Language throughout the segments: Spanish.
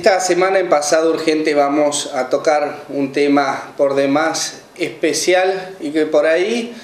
Esta semana en Pasado Urgente vamos a tocar un tema por demás especial y que por ahí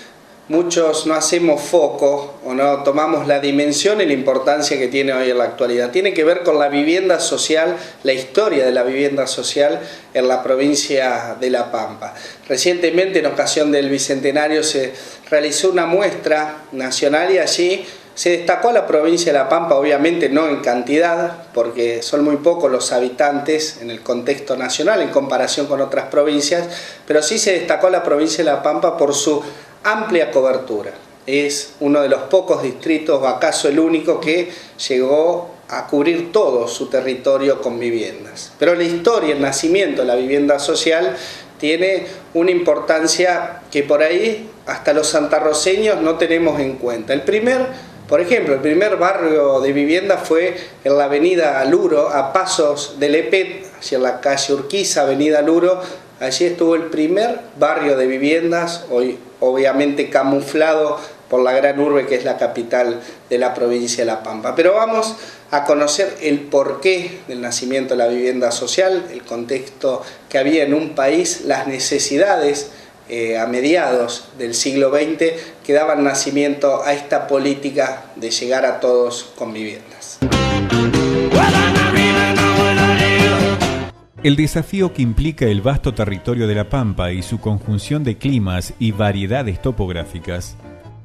muchos no hacemos foco o no tomamos la dimensión y la importancia que tiene hoy en la actualidad. Tiene que ver con la vivienda social, la historia de la vivienda social en la provincia de La Pampa. Recientemente, en ocasión del Bicentenario, se realizó una muestra nacional y allí se destacó a la provincia de La Pampa, obviamente no en cantidad, porque son muy pocos los habitantes en el contexto nacional en comparación con otras provincias, pero sí se destacó a la provincia de La Pampa por su amplia cobertura. Es uno de los pocos distritos, o acaso el único, que llegó a cubrir todo su territorio con viviendas. Pero la historia, el nacimiento de la vivienda social tiene una importancia que por ahí hasta los santarroceños no tenemos en cuenta. Por ejemplo, el primer barrio de vivienda fue en la avenida Luro, a pasos del Epet, hacia la calle Urquiza, avenida Luro. Allí estuvo el primer barrio de viviendas, hoy obviamente camuflado por la gran urbe que es la capital de la provincia de La Pampa. Pero vamos a conocer el porqué del nacimiento de la vivienda social, el contexto que había en un país, las necesidades a mediados del siglo XX que daban nacimiento a esta política de llegar a todos con viviendas. El desafío que implica el vasto territorio de La Pampa y su conjunción de climas y variedades topográficas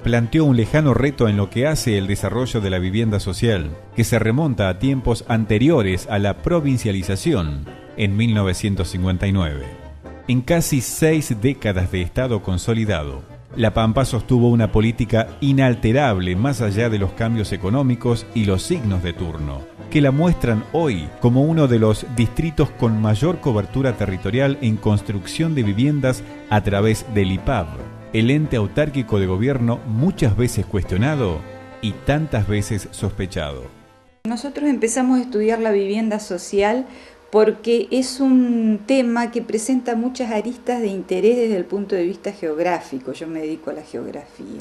planteó un lejano reto en lo que hace el desarrollo de la vivienda social, que se remonta a tiempos anteriores a la provincialización, en 1959. En casi 6 décadas de Estado consolidado, La Pampa sostuvo una política inalterable más allá de los cambios económicos y los signos de turno, que la muestran hoy como uno de los distritos con mayor cobertura territorial en construcción de viviendas a través del IPAB, el ente autárquico de gobierno muchas veces cuestionado y tantas veces sospechado. Nosotros empezamos a estudiar la vivienda social porque es un tema que presenta muchas aristas de interés desde el punto de vista geográfico. Yo me dedico a la geografía.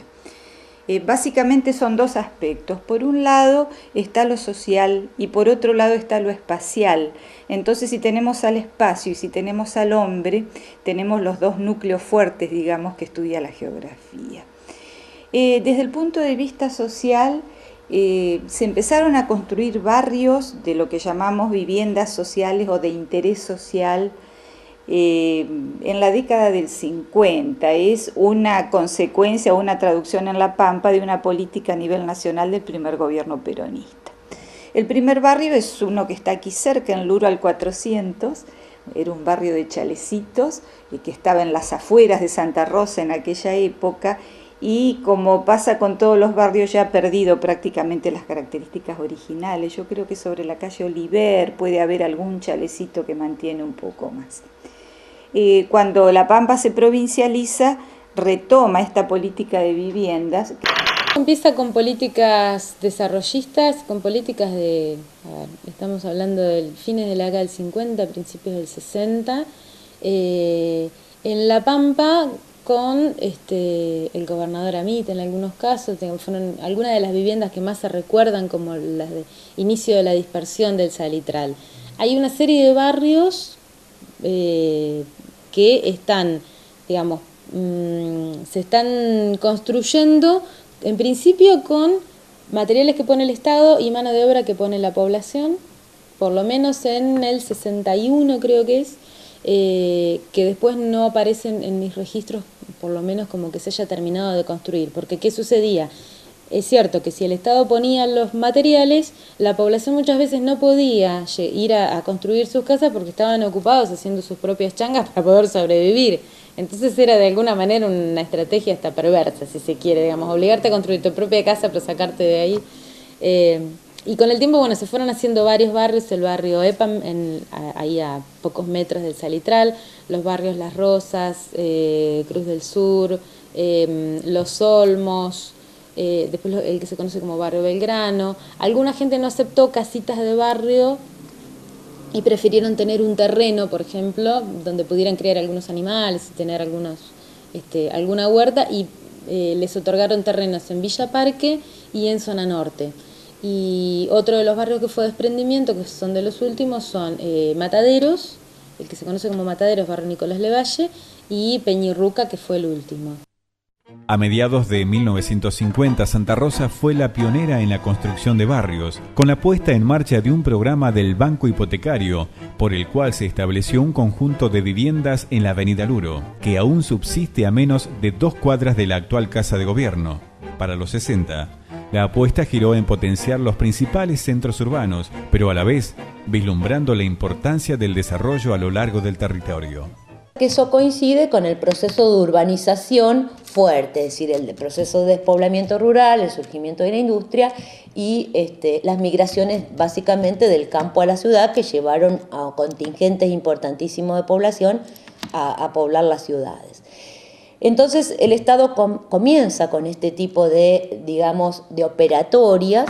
Básicamente son dos aspectos. Por un lado está lo social y por otro lado está lo espacial. Entonces, si tenemos al espacio y si tenemos al hombre, tenemos los dos núcleos fuertes, digamos, que estudia la geografía. Desde el punto de vista social, se empezaron a construir barrios de lo que llamamos viviendas sociales o de interés social en la década del 50. Es una consecuencia, una traducción en La Pampa de una política a nivel nacional del primer gobierno peronista. El primer barrio es uno que está aquí cerca, en Luro al 400, era un barrio de chalecitos que estaba en las afueras de Santa Rosa en aquella época, y como pasa con todos los barrios ya ha perdido prácticamente las características originales. Yo creo que sobre la calle Oliver puede haber algún chalecito que mantiene un poco más. Cuando La Pampa se provincializa, retoma esta política de viviendas. Empieza con políticas desarrollistas, con políticas estamos hablando del fines de la década del 50, principios del 60, en La Pampa, con el gobernador Amit en algunos casos, fueron algunas de las viviendas que más se recuerdan como las de inicio de la dispersión del salitral. Hay una serie de barrios que están, digamos, se están construyendo en principio con materiales que pone el Estado y mano de obra que pone la población, por lo menos en el 61 creo que es, que después no aparecen en mis registros, por lo menos como que se haya terminado de construir, porque ¿qué sucedía? Es cierto que si el Estado ponía los materiales, la población muchas veces no podía ir a construir sus casas porque estaban ocupados haciendo sus propias changas para poder sobrevivir. Entonces era de alguna manera una estrategia hasta perversa, si se quiere, digamos, obligarte a construir tu propia casa para sacarte de ahí. Y con el tiempo, bueno, se fueron haciendo varios barrios, el barrio EPAM, ahí a pocos metros del Salitral, los barrios Las Rosas, Cruz del Sur, Los Olmos, después el que se conoce como barrio Belgrano. Alguna gente no aceptó casitas de barrio y prefirieron tener un terreno, por ejemplo, donde pudieran criar algunos animales y tener alguna huerta, y les otorgaron terrenos en Villa Parque y en Zona Norte. Y otro de los barrios que fue desprendimiento, que son de los últimos, son Mataderos, el que se conoce como Mataderos, barrio Nicolás Levalle, y Peñirruca, que fue el último. A mediados de 1950, Santa Rosa fue la pionera en la construcción de barrios, con la puesta en marcha de un programa del Banco Hipotecario, por el cual se estableció un conjunto de viviendas en la avenida Luro, que aún subsiste a menos de 2 cuadras de la actual Casa de Gobierno. Para los 60, la apuesta giró en potenciar los principales centros urbanos, pero a la vez vislumbrando la importancia del desarrollo a lo largo del territorio. Eso coincide con el proceso de urbanización fuerte, es decir, el proceso de despoblamiento rural, el surgimiento de la industria y las migraciones básicamente del campo a la ciudad, que llevaron a contingentes importantísimos de población a poblar las ciudades. Entonces el Estado comienza con este tipo de, digamos, de operatorias.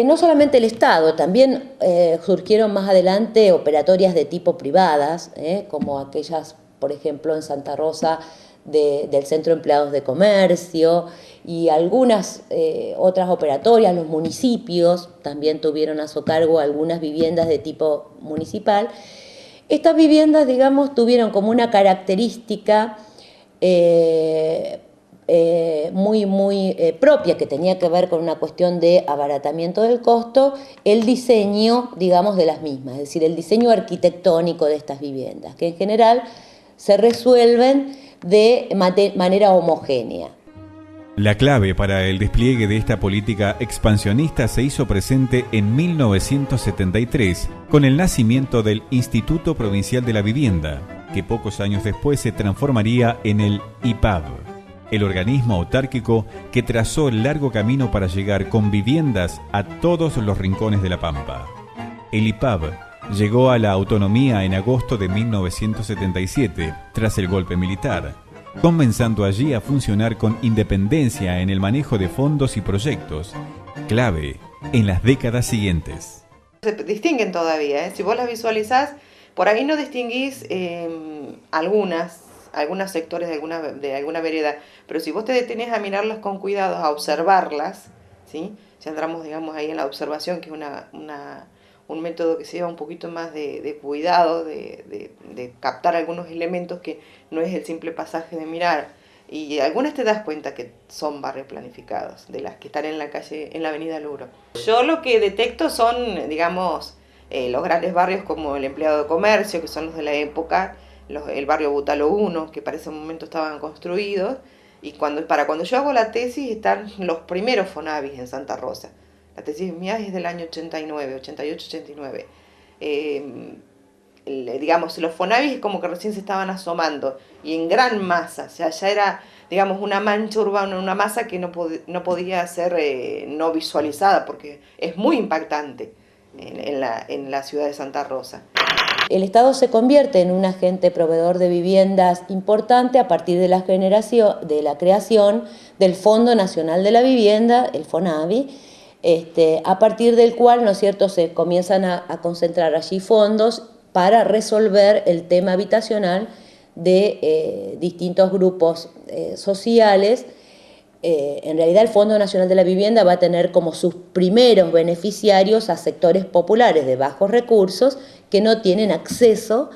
No solamente el Estado, también surgieron más adelante operatorias de tipo privadas, como aquellas, por ejemplo, en Santa Rosa del Centro de Empleados de Comercio, y algunas otras operatorias. Los municipios también tuvieron a su cargo algunas viviendas de tipo municipal. Estas viviendas, digamos, tuvieron como una característica muy propia, que tenía que ver con una cuestión de abaratamiento del costo, el diseño, digamos, de las mismas, es decir, el diseño arquitectónico de estas viviendas, que en general se resuelven de manera homogénea. La clave para el despliegue de esta política expansionista se hizo presente en 1973, con el nacimiento del Instituto Provincial de la Vivienda, que pocos años después se transformaría en el IPAV, el organismo autárquico que trazó el largo camino para llegar con viviendas a todos los rincones de La Pampa. El IPAV llegó a la autonomía en agosto de 1977, tras el golpe militar, comenzando allí a funcionar con independencia en el manejo de fondos y proyectos, clave en las décadas siguientes. Se distinguen todavía, si vos las visualizás, por ahí no distinguís algunos sectores de alguna vereda, pero si vos te detenés a mirarlas con cuidado, a observarlas, ¿sí? Si entramos, digamos, ahí en la observación, que es un método que se lleva un poquito más de cuidado, de captar algunos elementos que no es el simple pasaje de mirar, y algunas te das cuenta que son barrios planificados, de las que están en la calle, en la avenida Luro. Yo lo que detecto son, digamos, los grandes barrios como el Empleado de Comercio, que son los de la época, el barrio Butalo 1, que para ese momento estaban construidos, y para cuando yo hago la tesis están los primeros Fonavis en Santa Rosa. La tesis mía es del año 89, 88, 89. Digamos, los Fonavis como que recién se estaban asomando, y en gran masa, ya era, digamos, una mancha urbana, una masa que no podía ser no visualizada, porque es muy impactante en la ciudad de Santa Rosa. El Estado se convierte en un agente proveedor de viviendas importante a partir de la creación del Fondo Nacional de la Vivienda, el FONAVI, a partir del cual, ¿no es cierto?, se comienzan a concentrar allí fondos para resolver el tema habitacional de distintos grupos sociales. En realidad el Fondo Nacional de la Vivienda va a tener como sus primeros beneficiarios a sectores populares de bajos recursos que no tienen acceso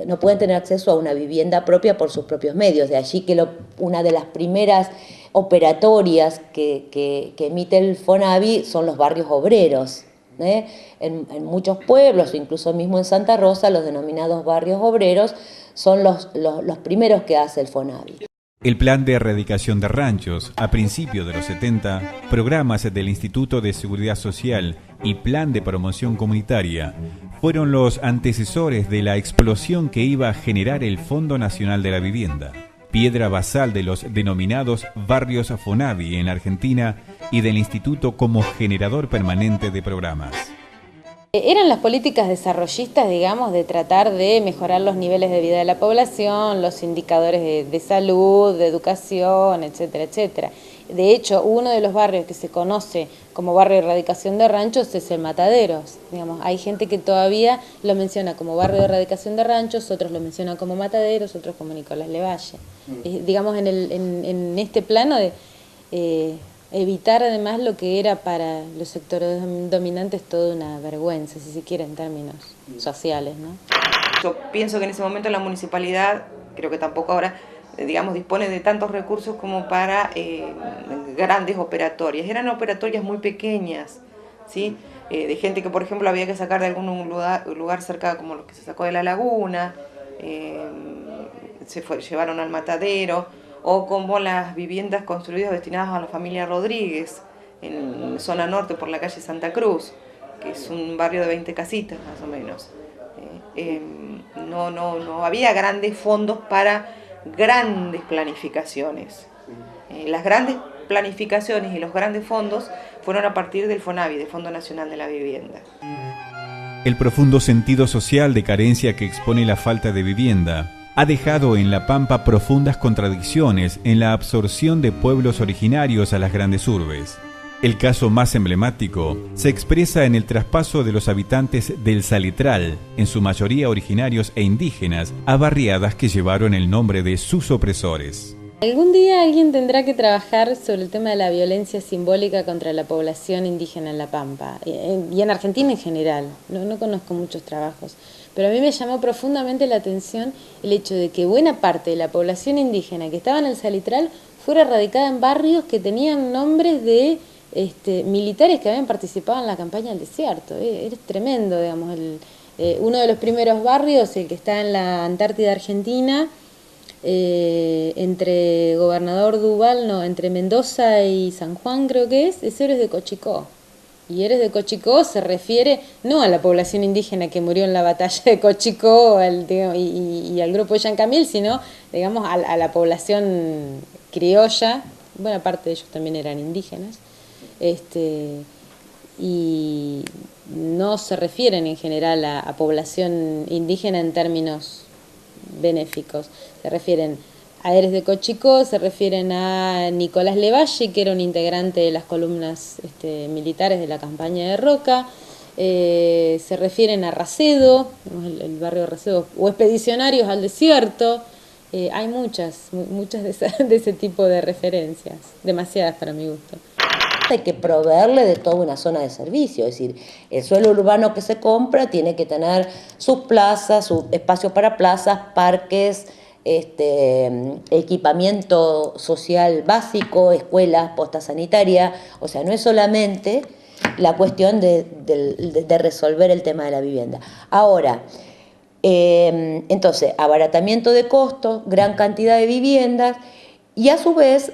no pueden tener acceso a una vivienda propia por sus propios medios. De allí que una de las primeras operatorias que emite el FONAVI son los barrios obreros. En muchos pueblos, incluso mismo en Santa Rosa, los denominados barrios obreros son los primeros que hace el FONAVI. El plan de erradicación de ranchos, a principios de los 70, programas del Instituto de Seguridad Social y plan de promoción comunitaria fueron los antecesores de la explosión que iba a generar el Fondo Nacional de la Vivienda, piedra basal de los denominados barrios FONAVI en la Argentina y del Instituto como generador permanente de programas. Eran las políticas desarrollistas, digamos, de tratar de mejorar los niveles de vida de la población, los indicadores de salud, de educación, etcétera, etcétera. De hecho, uno de los barrios que se conoce como barrio de erradicación de ranchos es el Mataderos. Digamos, hay gente que todavía lo menciona como barrio de erradicación de ranchos, otros lo mencionan como Mataderos, otros como Nicolás Levalle. Digamos, en este plano evitar además lo que era para los sectores dominantes toda una vergüenza, si se quiere, en términos sociales, ¿no? Yo pienso que en ese momento la municipalidad, creo que tampoco ahora, digamos, dispone de tantos recursos como para grandes operatorias. Eran operatorias muy pequeñas, ¿sí? De gente que, por ejemplo, había que sacar de algún lugar cerca, como lo que se sacó de la laguna, llevaron al matadero, o como las viviendas construidas destinadas a la familia Rodríguez, en zona norte por la calle Santa Cruz, que es un barrio de 20 casitas más o menos. No había grandes fondos para grandes planificaciones. Las grandes planificaciones y los grandes fondos fueron a partir del FONAVI, del Fondo Nacional de la Vivienda. El profundo sentido social de carencia que expone la falta de vivienda ha dejado en La Pampa profundas contradicciones en la absorción de pueblos originarios a las grandes urbes. El caso más emblemático se expresa en el traspaso de los habitantes del Salitral, en su mayoría originarios e indígenas, a barriadas que llevaron el nombre de sus opresores. Algún día alguien tendrá que trabajar sobre el tema de la violencia simbólica contra la población indígena en La Pampa, y en Argentina en general. No conozco muchos trabajos, pero a mí me llamó profundamente la atención el hecho de que buena parte de la población indígena que estaba en el Salitral fuera radicada en barrios que tenían nombres de militares que habían participado en la campaña del desierto. Es tremendo, digamos. Uno de los primeros barrios, el que está en la Antártida Argentina, entre Gobernador Duval, entre Mendoza y San Juan creo que es Héroes de Cochicó. Y Héroes de Cochicó se refiere no a la población indígena que murió en la batalla de Cochicó y al grupo de Yancamil, sino, digamos, a la población criolla. Buena parte de ellos también eran indígenas. Y no se refieren en general a población indígena en términos benéficos. Se refieren a Héroes de Cochicó, se refieren a Nicolás Levalle, que era un integrante de las columnas militares de la campaña de Roca, se refieren a Racedo, el barrio de Racedo, o expedicionarios al desierto. Hay muchas de ese tipo de referencias, demasiadas para mi gusto. Hay que proveerle de toda una zona de servicio, es decir, el suelo urbano que se compra tiene que tener sus plazas, sus espacios para plazas, parques, equipamiento social básico, escuelas, posta sanitaria. O sea, no es solamente la cuestión de resolver el tema de la vivienda. Ahora, entonces, abaratamiento de costos, gran cantidad de viviendas, y a su vez,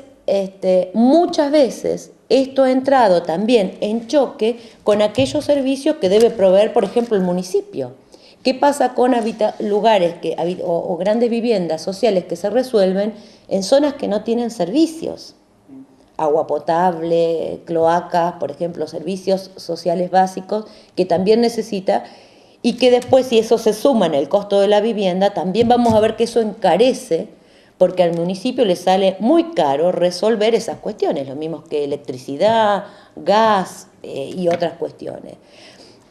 muchas veces esto ha entrado también en choque con aquellos servicios que debe proveer, por ejemplo, el municipio. ¿Qué pasa con lugares o grandes viviendas sociales que se resuelven en zonas que no tienen servicios? Agua potable, cloacas, por ejemplo, servicios sociales básicos que también necesita, y que después, si eso se suma en el costo de la vivienda, también vamos a ver que eso encarece, porque al municipio le sale muy caro resolver esas cuestiones, lo mismo que electricidad, gas y otras cuestiones.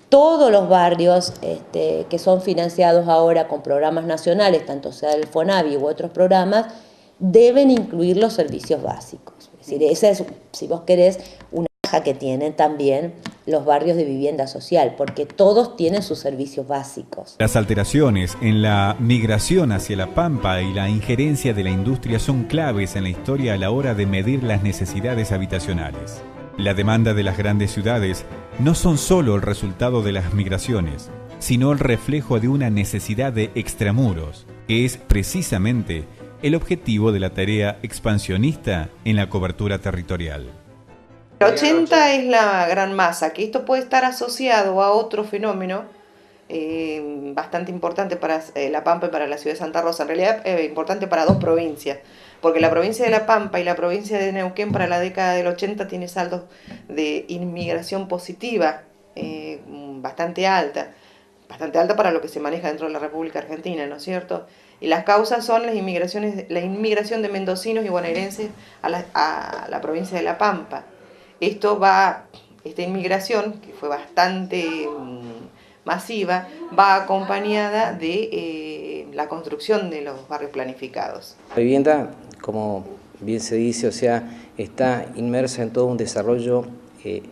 Todos los barrios que son financiados ahora con programas nacionales, tanto sea el FONAVI u otros programas, deben incluir los servicios básicos. Es decir, esa es, si vos querés, una baja que tienen también los barrios de vivienda social, porque todos tienen sus servicios básicos. Las alteraciones en la migración hacia La Pampa y la injerencia de la industria son claves en la historia a la hora de medir las necesidades habitacionales. La demanda de las grandes ciudades no son solo el resultado de las migraciones, sino el reflejo de una necesidad de extramuros, que es precisamente el objetivo de la tarea expansionista en la cobertura territorial. El 80 es la gran masa, que esto puede estar asociado a otro fenómeno bastante importante para La Pampa y para la ciudad de Santa Rosa. En realidad importante para dos provincias, porque la provincia de La Pampa y la provincia de Neuquén para la década del 80 tiene saldos de inmigración positiva bastante alta para lo que se maneja dentro de la República Argentina, ¿no es cierto? Y las causas son la inmigración de mendocinos y bonaerenses a la provincia de La Pampa. Esta inmigración, que fue bastante masiva, va acompañada de la construcción de los barrios planificados. La vivienda, como bien se dice, o sea, está inmersa en todo un desarrollo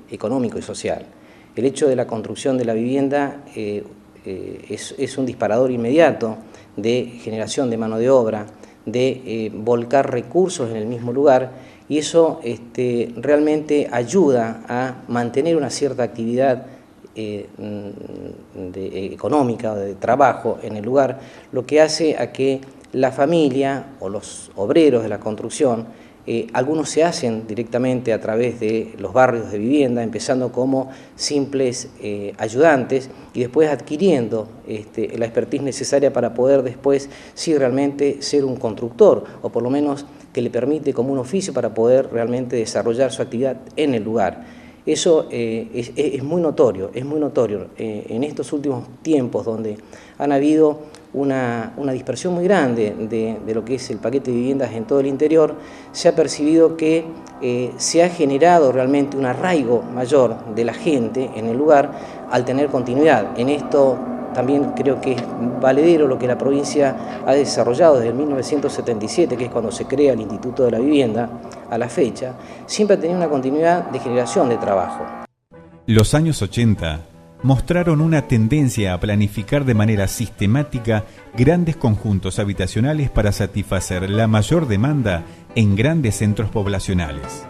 económico y social. El hecho de la construcción de la vivienda es un disparador inmediato de generación de mano de obra, de volcar recursos en el mismo lugar, y eso realmente ayuda a mantener una cierta actividad económica, de trabajo en el lugar, lo que hace a que la familia o los obreros de la construcción, algunos se hacen directamente a través de los barrios de vivienda, empezando como simples ayudantes y después adquiriendo la expertise necesaria para poder después sí realmente ser un constructor, o por lo menos que le permite como un oficio para poder realmente desarrollar su actividad en el lugar. Eso es muy notorio, en estos últimos tiempos donde han habido una dispersión muy grande de lo que es el paquete de viviendas en todo el interior. Se ha percibido que se ha generado realmente un arraigo mayor de la gente en el lugar al tener continuidad. En esto también creo que es valedero lo que la provincia ha desarrollado desde 1977, que es cuando se crea el Instituto de la Vivienda, a la fecha, siempre ha tenido una continuidad de generación de trabajo. Los años 80 mostraron una tendencia a planificar de manera sistemática grandes conjuntos habitacionales para satisfacer la mayor demanda en grandes centros poblacionales.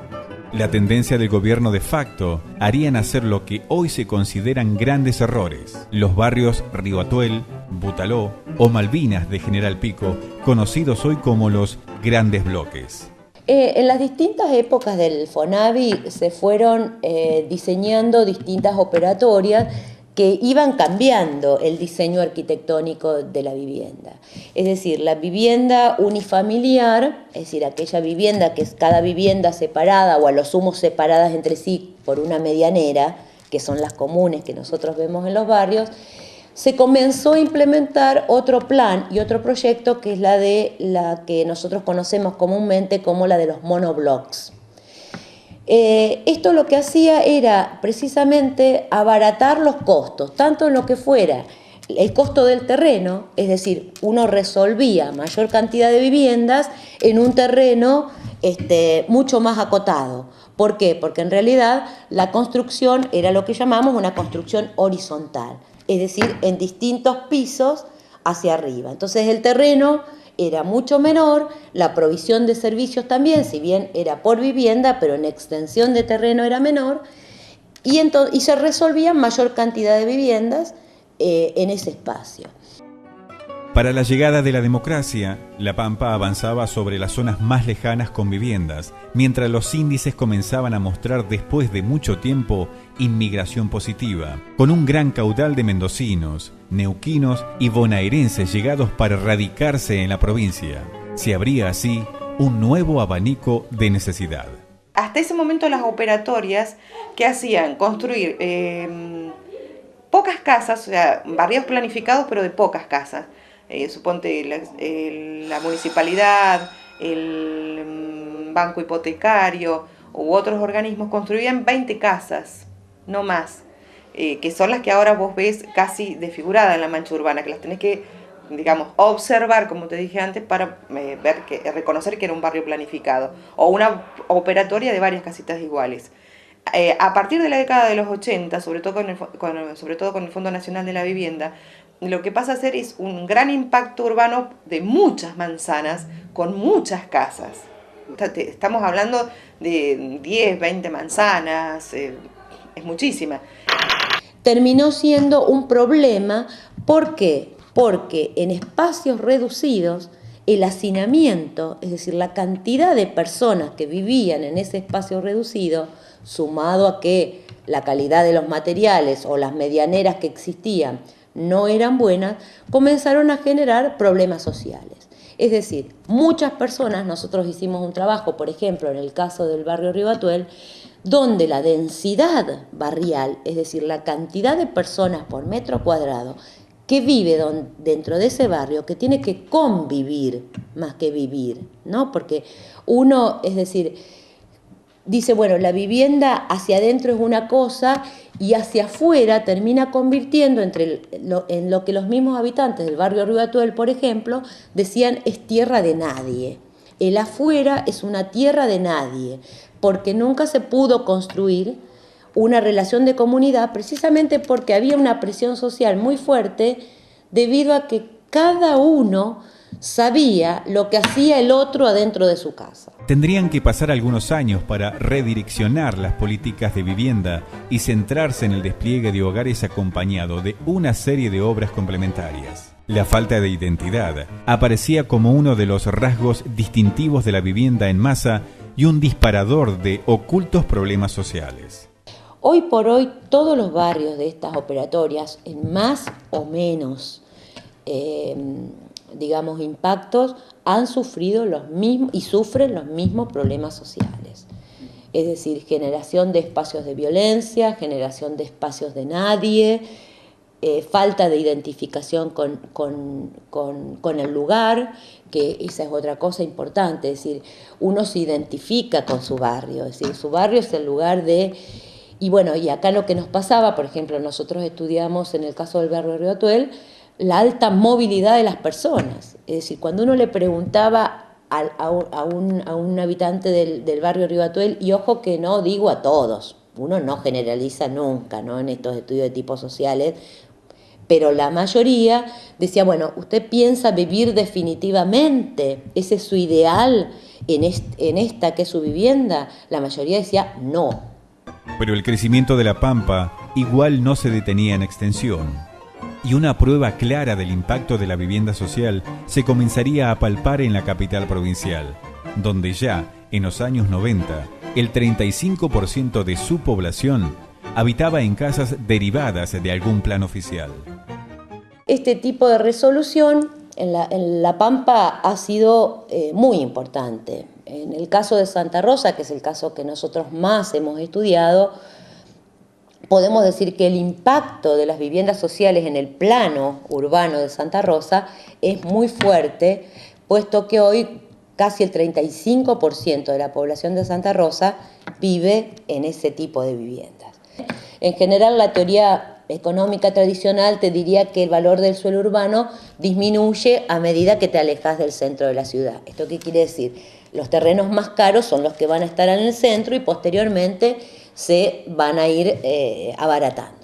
La tendencia del gobierno de facto haría nacer lo que hoy se consideran grandes errores. Los barrios Río Atuel, Butaló o Malvinas de General Pico, conocidos hoy como los grandes bloques. En las distintas épocas del FONAVI se fueron diseñando distintas operatorias que iban cambiando el diseño arquitectónico de la vivienda. Es decir, la vivienda unifamiliar, es decir, aquella vivienda que es cada vivienda separada o a lo sumo separadas entre sí por una medianera, que son las comunes que nosotros vemos en los barrios, se comenzó a implementar otro plan y otro proyecto que es la que nosotros conocemos comúnmente como la de los monoblocks. Esto lo que hacía era precisamente abaratar los costos, tanto en lo que fuera el costo del terreno, es decir, uno resolvía mayor cantidad de viviendas en un terreno mucho más acotado. ¿Por qué? Porque en realidad la construcción era lo que llamamos una construcción horizontal, es decir, en distintos pisos hacia arriba. Entonces el terreno era mucho menor, la provisión de servicios también, si bien era por vivienda, pero en extensión de terreno era menor, y se resolvían mayor cantidad de viviendas en ese espacio. Para la llegada de la democracia, La Pampa avanzaba sobre las zonas más lejanas con viviendas, mientras los índices comenzaban a mostrar después de mucho tiempo inmigración positiva, con un gran caudal de mendocinos, neuquinos y bonaerenses llegados para radicarse en la provincia. Se abría así un nuevo abanico de necesidad. Hasta ese momento las operatorias que hacían construir pocas casas, o sea, barrios planificados pero de pocas casas. Suponte la municipalidad, el banco hipotecario u otros organismos construían 20 casas, no más, que son las que ahora vos ves casi desfiguradas en la mancha urbana, que las tenés que, digamos, observar, como te dije antes, para reconocer que era un barrio planificado, o una operatoria de varias casitas iguales. A partir de la década de los 80, sobre todo con el Fondo Nacional de la Vivienda, lo que pasa a ser es un gran impacto urbano de muchas manzanas con muchas casas. Estamos hablando de 10, 20 manzanas, es muchísima. Terminó siendo un problema, ¿por qué? Porque en espacios reducidos el hacinamiento, es decir, la cantidad de personas que vivían en ese espacio reducido, sumado a que la calidad de los materiales o las medianeras que existían no eran buenas, comenzaron a generar problemas sociales. Es decir, muchas personas, nosotros hicimos un trabajo, por ejemplo, en el caso del barrio Río Atuel, donde la densidad barrial, es decir, la cantidad de personas por metro cuadrado que vive dentro de ese barrio, que tiene que convivir más que vivir, ¿no? Porque uno, es decir, dice, bueno, la vivienda hacia adentro es una cosa y hacia afuera termina convirtiendo en lo que los mismos habitantes del barrio Río Atuel, por ejemplo, decían es tierra de nadie. el afuera es una tierra de nadie, porque nunca se pudo construir una relación de comunidad, precisamente porque había una presión social muy fuerte debido a que cada uno sabía lo que hacía el otro adentro de su casa. Tendrían que pasar algunos años para redireccionar las políticas de vivienda y centrarse en el despliegue de hogares acompañado de una serie de obras complementarias. La falta de identidad aparecía como uno de los rasgos distintivos de la vivienda en masa y un disparador de ocultos problemas sociales. Hoy por hoy todos los barrios de estas operatorias, en más o menos impactos, han sufrido los mismos y sufren los mismos problemas sociales. Es decir, generación de espacios de violencia, generación de espacios de nadie, falta de identificación con el lugar, que esa es otra cosa importante, es decir, uno se identifica con su barrio, es decir, su barrio es el lugar de... Y bueno, y acá lo que nos pasaba, por ejemplo, nosotros estudiamos en el caso del barrio Río Atuel, la alta movilidad de las personas. Es decir, cuando uno le preguntaba a un habitante del barrio Río Atuel, y ojo que no digo a todos, uno no generaliza nunca, ¿no?, en estos estudios de tipos sociales, pero la mayoría decía, bueno, ¿usted piensa vivir definitivamente? ¿Ese es su ideal en esta que es su vivienda? La mayoría decía no. Pero el crecimiento de la Pampa igual no se detenía en extensión. Y una prueba clara del impacto de la vivienda social se comenzaría a palpar en la capital provincial, donde ya, en los años 90, el 35% de su población habitaba en casas derivadas de algún plan oficial. Este tipo de resolución en la Pampa ha sido muy importante. En el caso de Santa Rosa, que es el caso que nosotros más hemos estudiado, podemos decir que el impacto de las viviendas sociales en el plano urbano de Santa Rosa es muy fuerte, puesto que hoy casi el 35% de la población de Santa Rosa vive en ese tipo de viviendas. En general, la teoría económica tradicional te diría que el valor del suelo urbano disminuye a medida que te alejas del centro de la ciudad. ¿Esto qué quiere decir? Los terrenos más caros son los que van a estar en el centro y posteriormente se van a ir abaratando.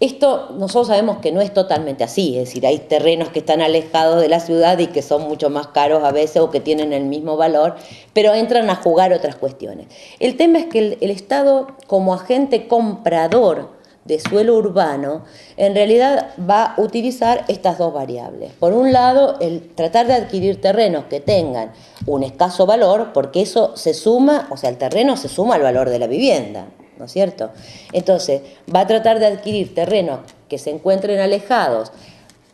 Esto nosotros sabemos que no es totalmente así, es decir, hay terrenos que están alejados de la ciudad y que son mucho más caros a veces o que tienen el mismo valor, pero entran a jugar otras cuestiones. El tema es que el Estado, como agente comprador de suelo urbano, en realidad va a utilizar estas dos variables. Por un lado, el tratar de adquirir terrenos que tengan un escaso valor, porque eso se suma, o sea, el terreno se suma al valor de la vivienda, ¿no es cierto? Entonces, va a tratar de adquirir terrenos que se encuentren alejados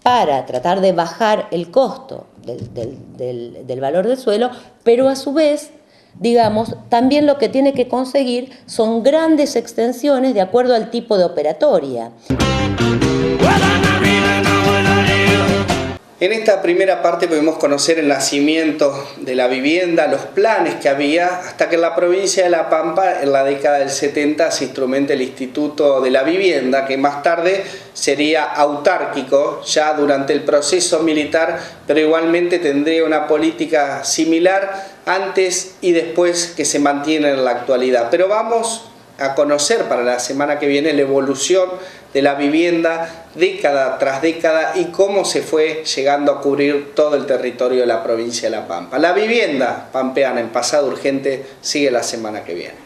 para tratar de bajar el costo del valor del suelo, pero a su vez, también lo que tiene que conseguir son grandes extensiones de acuerdo al tipo de operatoria. En esta primera parte pudimos conocer el nacimiento de la vivienda, los planes que había, hasta que en la provincia de La Pampa, en la década del 70, se instrumenta el Instituto de la Vivienda, que más tarde sería autárquico, ya durante el proceso militar, pero igualmente tendría una política similar antes y después que se mantiene en la actualidad. Pero vamos a conocer para la semana que viene la evolución de la vivienda década tras década y cómo se fue llegando a cubrir todo el territorio de la provincia de La Pampa. La vivienda pampeana en Pasado Urgente sigue la semana que viene.